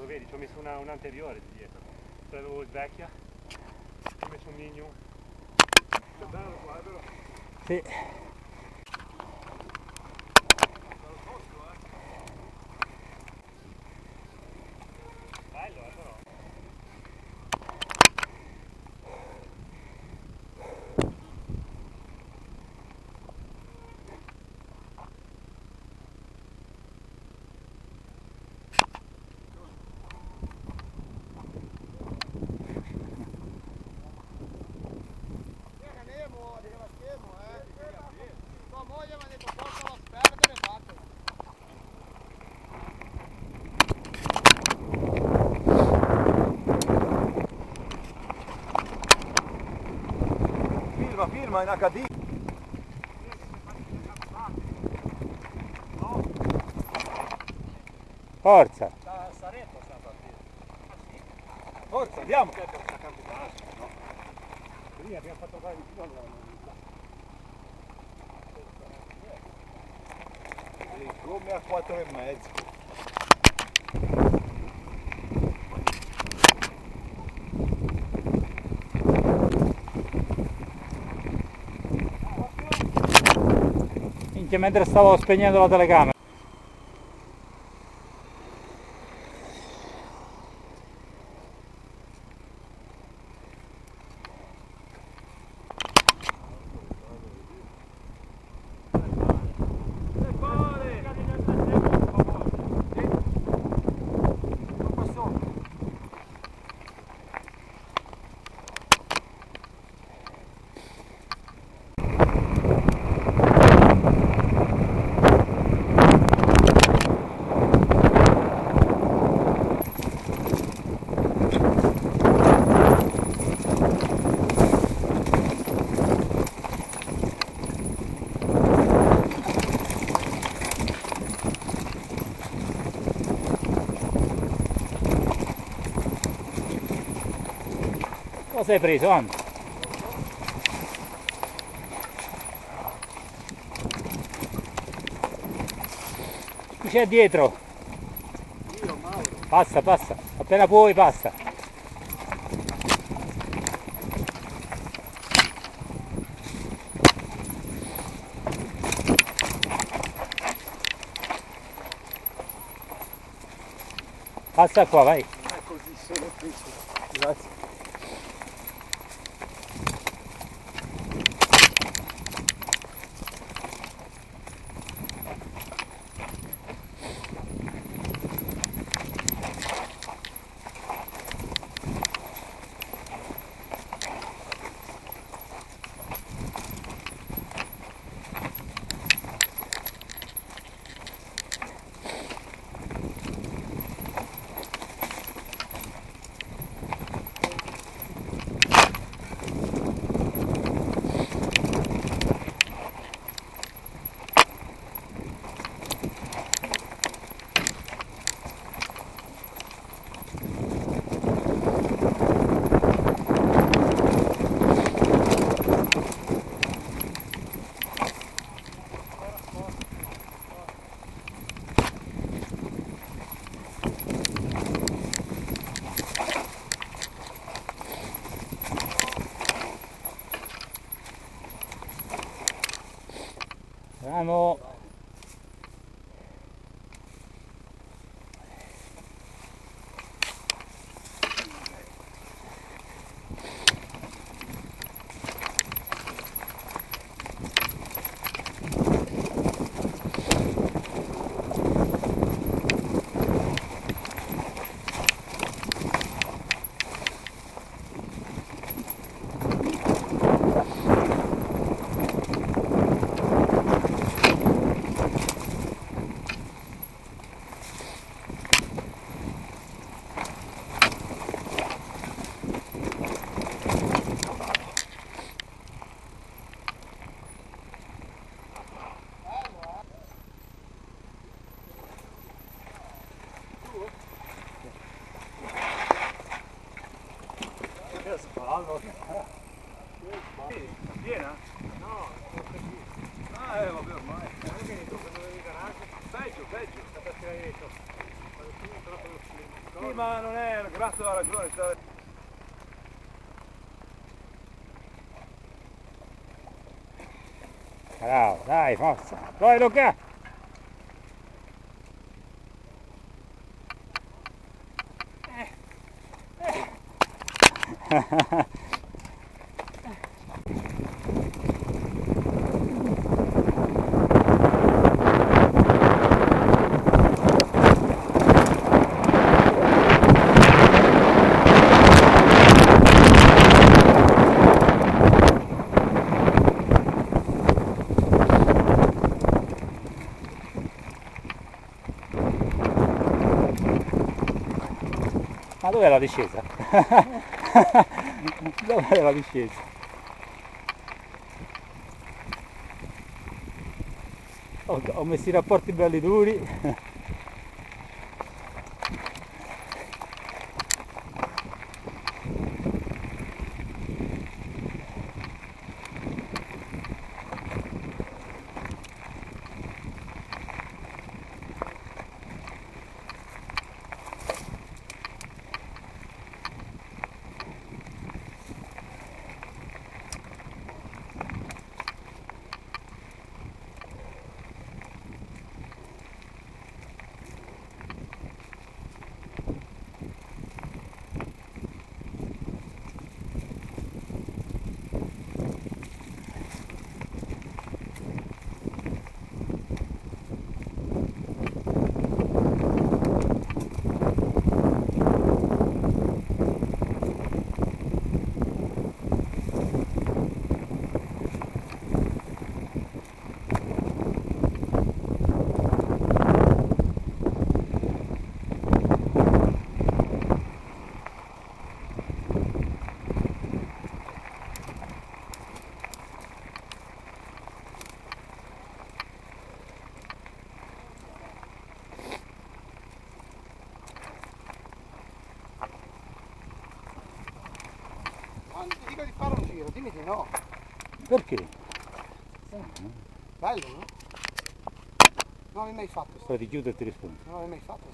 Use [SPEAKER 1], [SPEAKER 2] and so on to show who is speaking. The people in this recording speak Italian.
[SPEAKER 1] dietro, vedi, ci ho messo un'anteriore di dietro. Se l'avevo svecchia, ci ho messo un migno. È bello qua, è vero?
[SPEAKER 2] Sì.
[SPEAKER 1] Bello, però.
[SPEAKER 3] Tua moglie mi ha detto portalo a perdere, fatelo.
[SPEAKER 2] Filma in HD. Forza.
[SPEAKER 1] Da Saretto siamo partiti.
[SPEAKER 2] Forza, andiamo.
[SPEAKER 1] No. Lì abbiamo fatto fare di più.
[SPEAKER 2] Come a 4,5. Minchia, mentre stavo spegnendo la telecamera. Cosa hai preso, Anto? Chi c'è dietro?
[SPEAKER 1] Io, Mauro.
[SPEAKER 2] Passa, passa, appena puoi passa. Passa qua, vai.
[SPEAKER 1] Non è così solo qui.
[SPEAKER 2] Grazie. Bravo.
[SPEAKER 1] Spavallo. Piena? No,
[SPEAKER 2] Vabbè ormai.
[SPEAKER 1] non è che tu quando avevi il garage?
[SPEAKER 2] Peggio.
[SPEAKER 1] Perché hai detto? Quando tu mi trovo lo
[SPEAKER 2] Sì, ma non è, grazie alla ragione.
[SPEAKER 4] Bravo, dai, forza. Vai Luca! Ma dov'è la discesa? Dov'è la discesa? Ho messo i rapporti belli duri.
[SPEAKER 3] Quando ti dico di fare un giro, dimmi di no.
[SPEAKER 4] Perché?
[SPEAKER 3] Bello, no? Non l'avevi mai fatto.
[SPEAKER 4] Poi ti chiudo e ti rispondo.
[SPEAKER 3] Non l'avevi mai fatto.